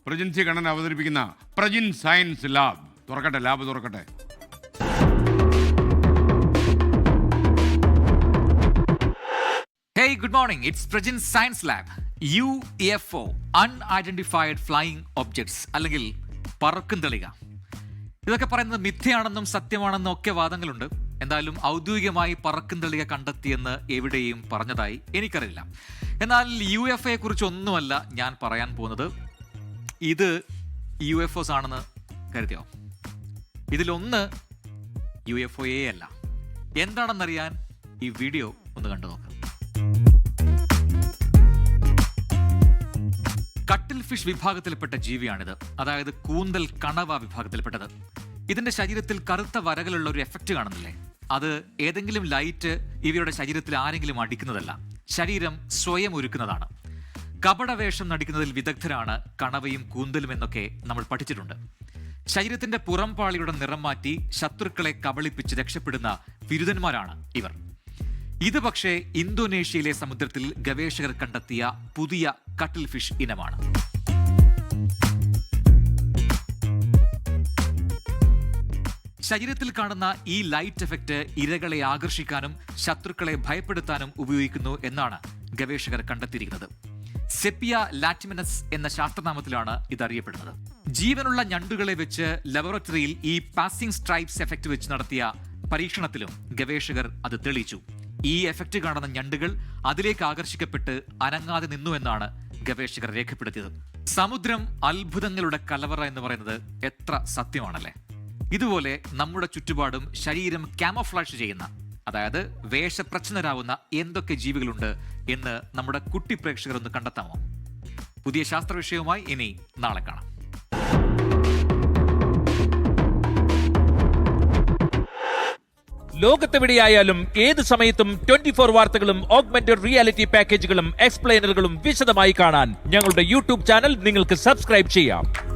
പ്രജിൻസി കണ്ണൻ അവതരിപ്പിക്കുന്ന Prajin science lab. തുറക്കട്ടെ, lab തുറക്കട്ടെ. Hey, good morning. It's Prajin Science Lab. UFO, Unidentified Flying Objects, അല്ലെങ്കിൽ പറക്കുംതളിക. ഇതൊക്കെ പറയുന്നത് മിഥ്യയാണെന്നും സത്യമാണെന്നും ഒക്കെ വാദങ്ങളുണ്ട്. എന്തായാലും ഔദ്യോഗികമായി പറക്കുംതളിക കണ്ടെത്തിയെന്ന് എവിടെയും പറഞ്ഞതായി എനിക്കറിയില്ല. എന്നാൽ UFOയെ കുറിച്ചൊന്നുമല്ല ഞാൻ പറയാൻ പോകുന്നത്. ഇത് UFOs ആണെന്ന് കരുതിയോ? ഇതിലൊന്ന് UFOയേ അല്ല. എന്താണെന്നറിയാൻ ഈ വീഡിയോ ഒന്ന് കണ്ടു നോക്കാം. കട്ടിൽ ഫിഷ് വിഭാഗത്തിൽപ്പെട്ട ജീവിയാണിത്. അതായത് കൂന്തൽ കണവ വിഭാഗത്തിൽപ്പെട്ടത്. ഇതിന്റെ ശരീരത്തിൽ കറുത്ത വരകളുള്ള ഒരു എഫക്റ്റ് കാണുന്നില്ലേ? അത് ഏതെങ്കിലും ലൈറ്റ് ഇവയുടെ ശരീരത്തിൽ ആരെങ്കിലും അടിക്കുന്നതല്ല. ശരീരം സ്വയം ഒരുക്കുന്നതാണ്. കപടവേഷം നടിക്കുന്നതിൽ വിദഗ്ധരാണ് കണവയും കൂന്തലും എന്നൊക്കെ നമ്മൾ പഠിച്ചിട്ടുണ്ട്. ശരീരത്തിന്റെ പുറംപാളിയുടെ നിറം മാറ്റി ശത്രുക്കളെ കബളിപ്പിച്ച് രക്ഷപ്പെടുന്ന ബിരുദന്മാരാണ് ഇവർ. ഇത് പക്ഷേ ഇന്തോനേഷ്യയിലെ സമുദ്രത്തിൽ ഗവേഷകർ കണ്ടെത്തിയ പുതിയ കട്ടിൽ ഫിഷ് ഇനമാണ്. ശരീരത്തിൽ കാണുന്ന ഈ ലൈറ്റ് എഫക്റ്റ് ഇരകളെ ആകർഷിക്കാനും ശത്രുക്കളെ ഭയപ്പെടുത്താനും ഉപയോഗിക്കുന്നു എന്നാണ് ഗവേഷകർ കണ്ടെത്തിയിരിക്കുന്നത്. സെപ്പിയ ലാറ്റിമിനസ് എന്ന ശാസ്ത്രനാമത്തിലാണ് ഇതറിയപ്പെടുന്നത്. ജീവനുള്ള ഞണ്ടുകളെ വെച്ച് ലബോറട്ടറിയിൽ ഈ പാസിംഗ് സ്ട്രൈപ്സ് എഫക്റ്റ് വെച്ച് നടത്തിയ പരീക്ഷണത്തിലും ഗവേഷകർ അത് തെളിയിച്ചു. ഈ എഫക്റ്റ് കാണുന്ന ഞണ്ടുകൾ അതിലേക്ക് ആകർഷിക്കപ്പെട്ട് അനങ്ങാതെ നിന്നു എന്നാണ് ഗവേഷകർ രേഖപ്പെടുത്തിയത്. സമുദ്രം അത്ഭുതങ്ങളുടെ കലവറ എന്ന് പറയുന്നത് എത്ര സത്യമാണല്ലേ? ഇതുപോലെ നമ്മുടെ ചുറ്റുപാടും ശരീരം ക്യാമോഫ്ലാഷ് ചെയ്യുന്ന, അതായത് വേഷപ്രച്ഛന്നരാവുന്ന എന്തൊക്കെ ജീവികളുണ്ട് എന്ന് നമ്മുടെ കുട്ടി പ്രേക്ഷകർ ഒന്ന് കണ്ടെത്താമോ? പുതിയ ശാസ്ത്ര വിഷയവുമായി ഇനി നാളെ കാണാം. ലോകത്തെവിടെയായാലും ഏത് സമയത്തും 24 വാർത്തകളും ഓഗ്മെന്റഡ് റിയാലിറ്റി പാക്കേജുകളും എക്സ്പ്ലെയിനറുകളും വിശദമായി കാണാൻ ഞങ്ങളുടെ യൂട്യൂബ് ചാനൽ നിങ്ങൾക്ക് സബ്സ്ക്രൈബ് ചെയ്യാം.